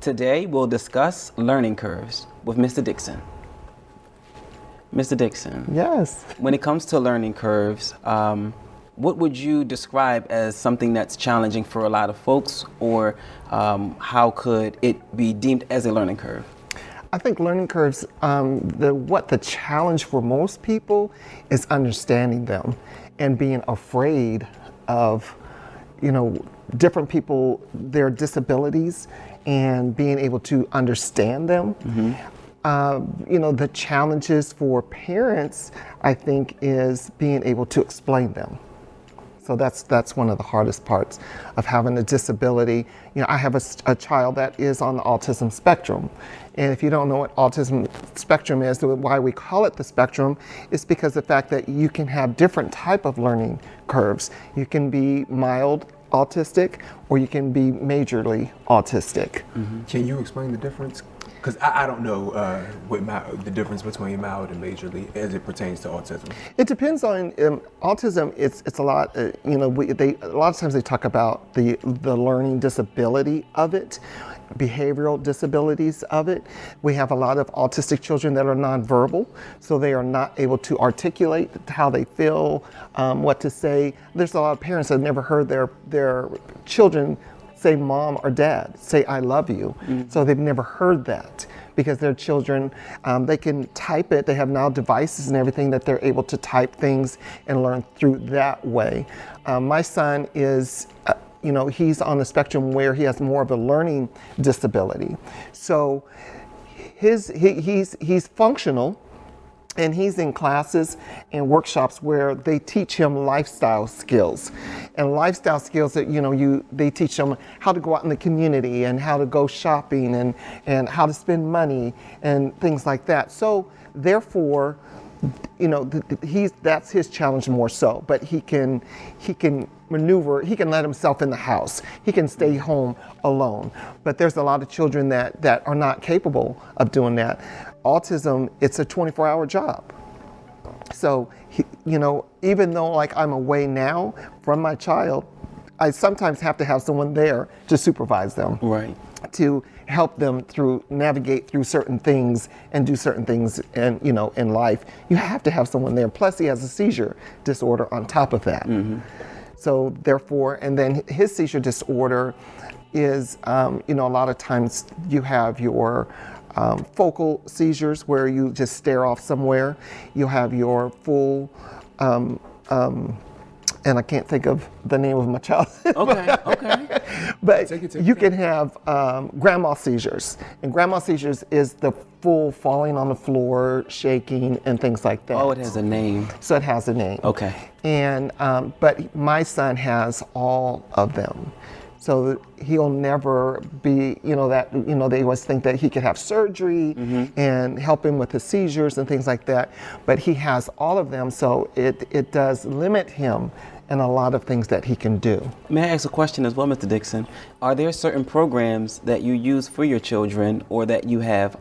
Today we'll discuss learning curves with Mr. Dixon. Mr. Dixon. Yes. When it comes to learning curves, what would you describe as something that's challenging for a lot of folks, or how could it be deemed as a learning curve? I think learning curves, the challenge for most people is understanding them and being afraid of, different people, their disabilities, and being able to understand them. The challenges for parents, I think, is being able to explain them. So that's one of the hardest parts of having a disability. I have a child that is on the autism spectrum. And if you don't know what autism spectrum is, why we call it the spectrum, is because of the fact that you can have different type of learning curves. You can be mild autistic, or you can be majorly autistic. Can you explain the difference? Because I don't know the difference between mild and majorly as it pertains to autism. It depends on autism. It's a lot. A lot of times they talk about the learning disability of it, behavioral disabilities of it. We have a lot of autistic children that are nonverbal, so they are not able to articulate how they feel, what to say. There's a lot of parents that have never heard their children say mom or dad, say I love you. So they've never heard that because their children, they can type it. They have now devices and everything that they're able to type things and learn through that way. My son is, he's on the spectrum where he has more of a learning disability. So he's functional. And he's in classes and workshops where they teach him lifestyle skills. And lifestyle skills that, they teach him how to go out in the community and how to go shopping and how to spend money and things like that. So therefore, that's his challenge more so. But he can maneuver, he can let himself in the house. He can stay home alone. But there's a lot of children that are not capable of doing that. Autism, it's a 24-hour job. So, even though I'm away now from my child, I sometimes have to have someone there to supervise them. Right. To help them navigate through certain things and do certain things in life. You have to have someone there. Plus he has a seizure disorder on top of that. So therefore, and then his seizure disorder is, a lot of times you have your focal seizures where you just stare off somewhere. You have your full, and I can't think of the name of my child. Okay. But you can have grand mal seizures. And grand mal seizures is the full falling on the floor, shaking, and things like that. Oh, it has a name. So it has a name. Okay. And, but my son has all of them. So he'll never be, they always think that he could have surgery and help him with the seizures and things like that. But he has all of them, so it does limit him in a lot of things that he can do. May I ask a question as well, Mr. Dixon? Are there certain programs that you use for your children, or that you have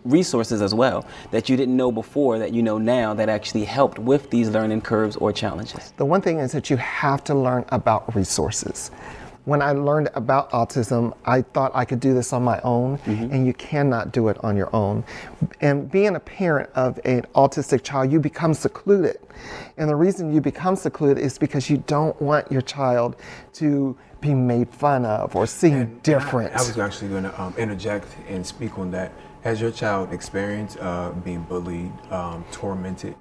resources as well that you didn't know before that you know now that actually helped with these learning curves or challenges? The one thing is that you have to learn about resources. When I learned about autism, I thought I could do this on my own, and you cannot do it on your own. And being a parent of an autistic child, you become secluded. And the reason you become secluded is because you don't want your child to be made fun of or seen different. I was actually going to interject and speak on that. Has your child experienced being bullied, tormented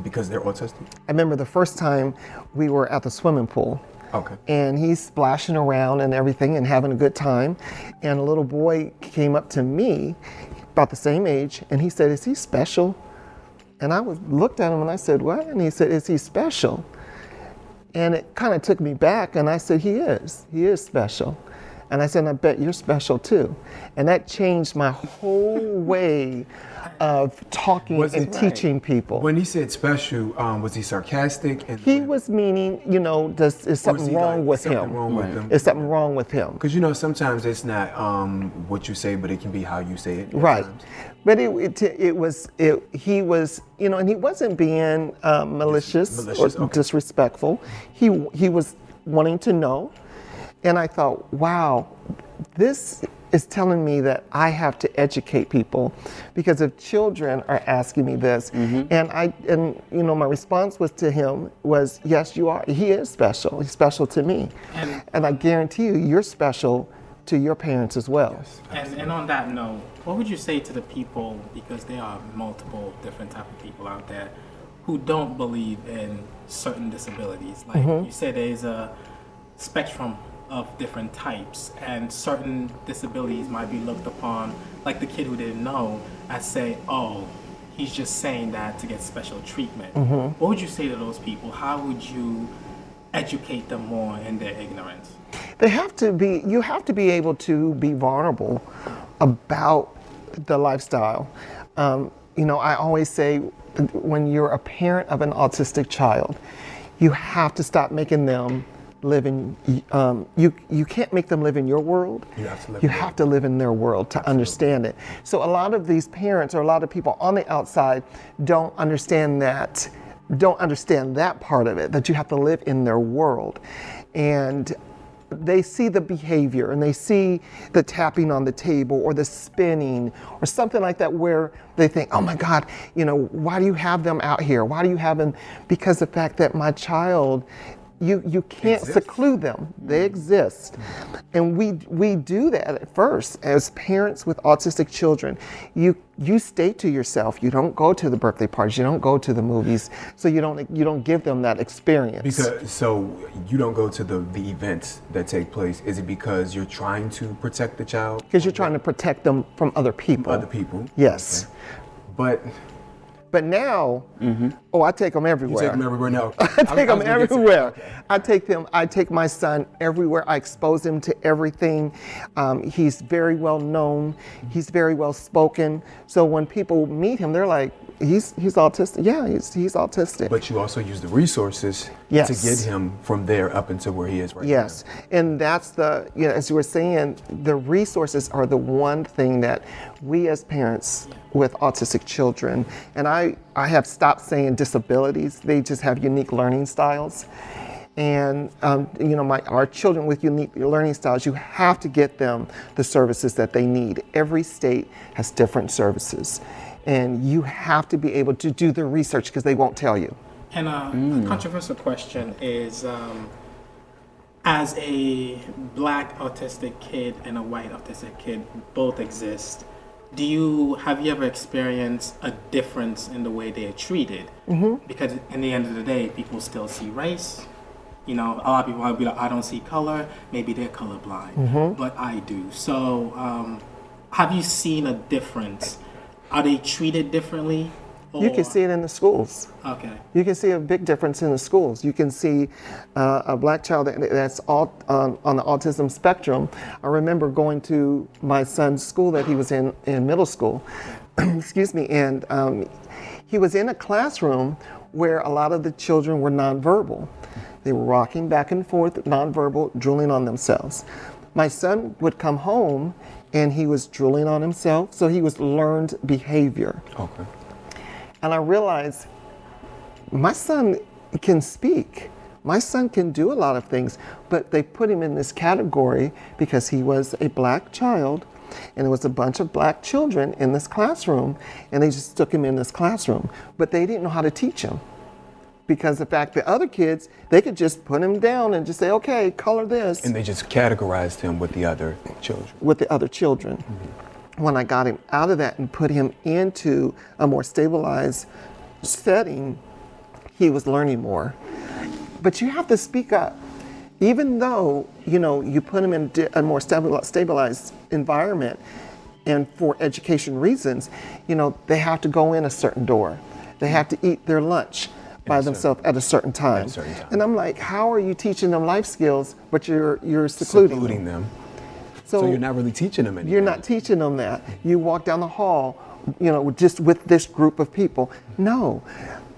because they're autistic? I remember the first time we were at the swimming pool. Okay. And he's splashing around and everything and having a good time. And a little boy came up to me, about the same age, and he said, "Is he special?" And I looked at him and I said, "What?" And he said, "Is he special?" And it kind of took me back, and I said, He is special." And I said, "I bet you're special too." And that changed my whole way of talking and teaching people. When he said special, was he sarcastic? He was meaning, is something wrong with him? Is something wrong with him? Because sometimes it's not what you say, but it can be how you say it. Right. But he was, and he wasn't being malicious or disrespectful. He was wanting to know. And I thought, wow, this is telling me that I have to educate people, because if children are asking me this, and my response was to him was, yes, you are. He is special. He's special to me, and I guarantee you, you're special to your parents as well. And on that note, what would you say to the people, because there are multiple different type of people out there who don't believe in certain disabilities? Like you said, there's a spectrum of different types, and certain disabilities might be looked upon, like the kid who didn't know, as say, oh, he's just saying that to get special treatment. What would you say to those people? How would you educate them more in their ignorance? You have to be able to be vulnerable about the lifestyle. I always say, when you're a parent of an autistic child, you have to stop making them live in, you can't make them live in your world. You have to live in their world to understand it. So a lot of these parents, or a lot of people on the outside, don't understand that part of it, that you have to live in their world. And they see the behavior, and they see the tapping on the table, or the spinning, or something like that, where they think, oh my God, why do you have them out here? Why do you have them? Because the fact that my child, you can't seclude them. They exist. And we do that at first as parents with autistic children. You stay to yourself. You don't go to the birthday parties. You don't go to the movies. So you don't give them that experience. So you don't go to the events that take place. Is it because you're trying to protect the child? Because you're trying to protect them from other people. Other people. Yes. Okay. But now, I take them everywhere. You take them everywhere now? I take them everywhere. Okay. I take my son everywhere. I expose him to everything. He's very well known. He's very well spoken. So when people meet him, they're like, he's autistic. Yeah, he's autistic. But you also use the resources to get him from there up until where he is right now. Yes, and that's as you were saying, the resources are the one thing that we as parents with autistic children, and I have stopped saying disabilities. They just have unique learning styles. And our children with unique learning styles, you have to get them the services that they need. Every state has different services, and you have to be able to do the research, because they won't tell you. And a controversial question is, as a black autistic kid and a white autistic kid both exist, have you ever experienced a difference in the way they are treated? Because in the end of the day, people still see race. A lot of people will be like, I don't see color. Maybe they're colorblind, but I do. So have you seen a difference? Are they treated differently? You can see it in the schools. Okay. You can see a big difference in the schools. You can see a black child that's on the autism spectrum. I remember going to my son's school that he was in middle school, excuse me, and he was in a classroom where a lot of the children were nonverbal. They were rocking back and forth, nonverbal, drooling on themselves. My son would come home and he was drooling on himself, so he was learned behavior. Okay. And I realized my son can speak. My son can do a lot of things, but they put him in this category because he was a black child, and there was a bunch of black children in this classroom, and they just stuck him in this classroom. But they didn't know how to teach him, because the fact that other kids, they could just put him down and just say, okay, color this. And they just categorized him with the other children. When I got him out of that and put him into a more stabilized setting, he was learning more. But you have to speak up. Even though, you put him in a more stabilized environment, and for education reasons, they have to go in a certain door. They have to eat their lunch by themselves at a certain time. And I'm like, how are you teaching them life skills, but you're secluding them? So you're not really teaching them anything. You're not teaching them that. You walk down the hall, just with this group of people. No.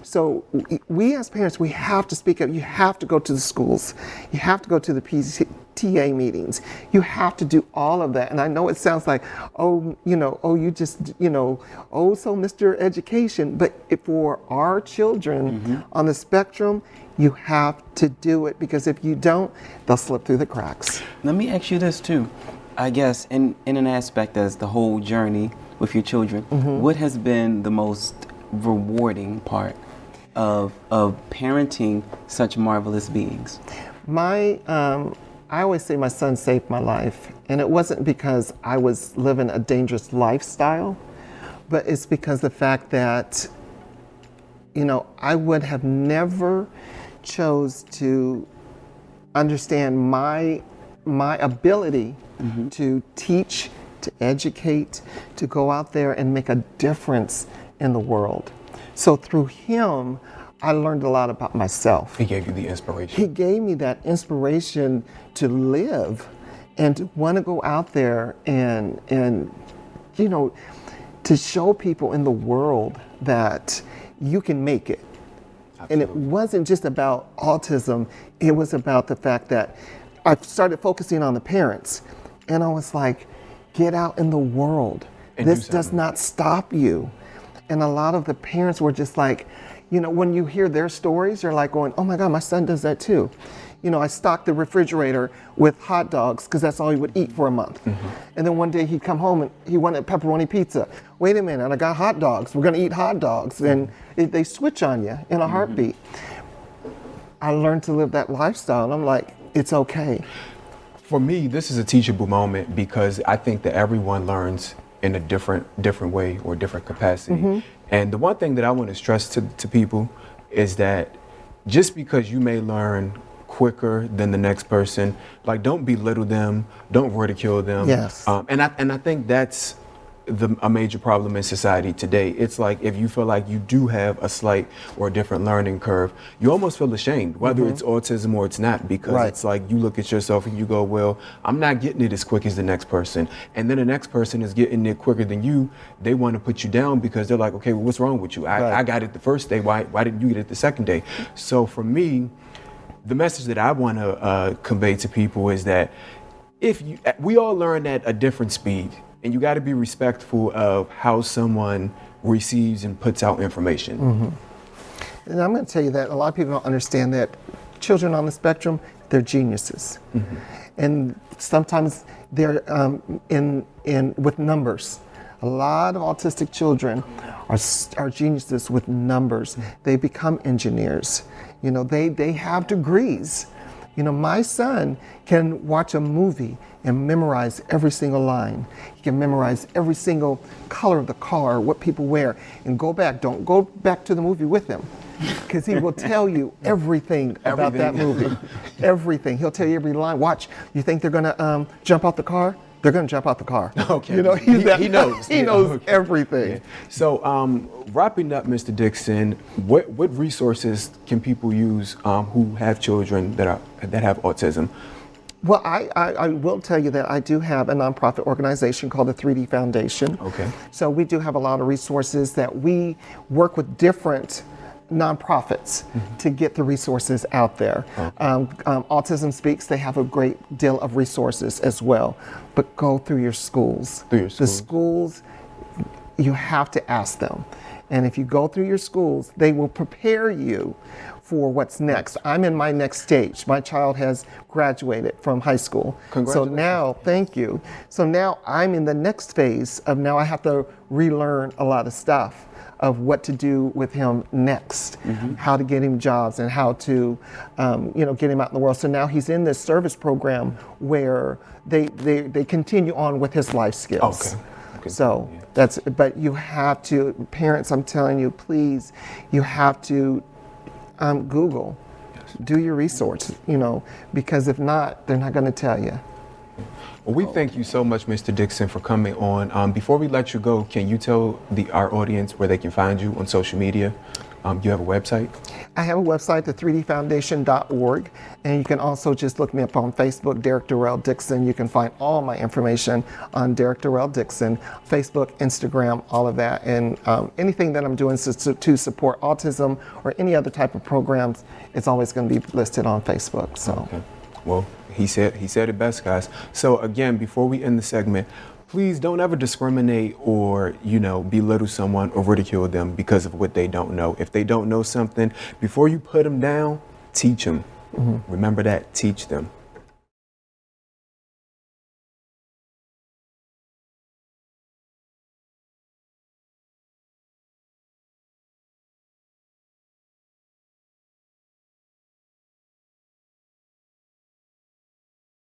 So we as parents, we have to speak up. You have to go to the schools. You have to go to the PTA meetings. You have to do all of that. And I know it sounds like, so Mr. Education. But for our children on the spectrum, you have to do it, because if you don't, they'll slip through the cracks. Let me ask you this too. I guess in an aspect as the whole journey with your children, what has been the most rewarding part of parenting such marvelous beings? I always say my son saved my life, and it wasn't because I was living a dangerous lifestyle, but it's because the fact that, you know, I would have never chose to understand my ability to teach, to educate, to go out there and make a difference in the world. So through him, I learned a lot about myself. He gave you the inspiration. He gave me that inspiration to live and to want to go out there and you know, to show people in the world that you can make it. Absolutely. And it wasn't just about autism, it was about the fact that I started focusing on the parents, and I was like, get out in the world. And this does not stop you. And a lot of the parents were just like, you know, when you hear their stories, you're like going, oh my God, my son does that too. You know, I stocked the refrigerator with hot dogs because that's all he would eat for a month. And then one day he'd come home and he wanted pepperoni pizza. Wait a minute, I got hot dogs. We're gonna eat hot dogs. And they switch on you in a heartbeat. I learned to live that lifestyle, and I'm like, it's okay. For me, this is a teachable moment because I think that everyone learns in a different way or different capacity. And the one thing that I want to stress to people is that just because you may learn quicker than the next person, like, don't belittle them, don't ridicule them. Yes. And I think that's a major problem in society today. It's like if you feel like you do have a slight or a different learning curve, you almost feel ashamed, whether it's autism or it's not, because it's like you look at yourself and you go, well, I'm not getting it as quick as the next person. And then the next person is getting it quicker than you. They want to put you down because they're like, okay, well, what's wrong with you? I got it the first day. Why didn't you get it the second day? So for me, the message that I want to convey to people is that we all learn at a different speed. And you got to be respectful of how someone receives and puts out information. And I'm going to tell you that a lot of people don't understand that children on the spectrum, they're geniuses. And sometimes they're with numbers. A lot of autistic children are geniuses with numbers. They become engineers. You know, they have degrees. You know, my son can watch a movie and memorize every single line. He can memorize every single color of the car, what people wear, and don't go back to the movie with him, because he will tell you everything about that movie. Everything. He'll tell you every line. Watch, you think they're gonna jump out the car? They're gonna jump out the car. Okay. You know, he knows. He knows everything. Yeah. So, wrapping up, Mr. Dixon, what resources can people use who have children that have autism? Well, I will tell you that I do have a nonprofit organization called the 3D Foundation. Okay. So we do have a lot of resources that we work with different nonprofits to get the resources out there. Autism Speaks, they have a great deal of resources as well. But go through your schools. The schools, you have to ask them. And if you go through your schools, they will prepare you for what's next. I'm in my next stage. My child has graduated from high school. So now, thank you. So now I'm in the next phase of now I have to relearn a lot of stuff of what to do with him next, how to get him jobs and how to, get him out in the world. So now he's in this service program where they continue on with his life skills. Okay. So but you have to, parents, I'm telling you, please, you have to Google, do your research, because if not, they're not going to tell you. Well, we thank you so much, Mr. Dixon, for coming on. Before we let you go, can you tell our audience where they can find you on social media? You have a website? I have a website, the3dfoundation.org, and you can also just look me up on Facebook, Derrick Darrell Dixon. You can find all my information on Derrick Darrell Dixon, Facebook, Instagram, all of that, and anything that I'm doing to support autism or any other type of programs, it's always going to be listed on Facebook. So, okay. Well, he said it best, guys. So again, before we end the segment, please don't ever discriminate or, belittle someone or ridicule them because of what they don't know. If they don't know something, before you put them down, teach them. Remember that, teach them.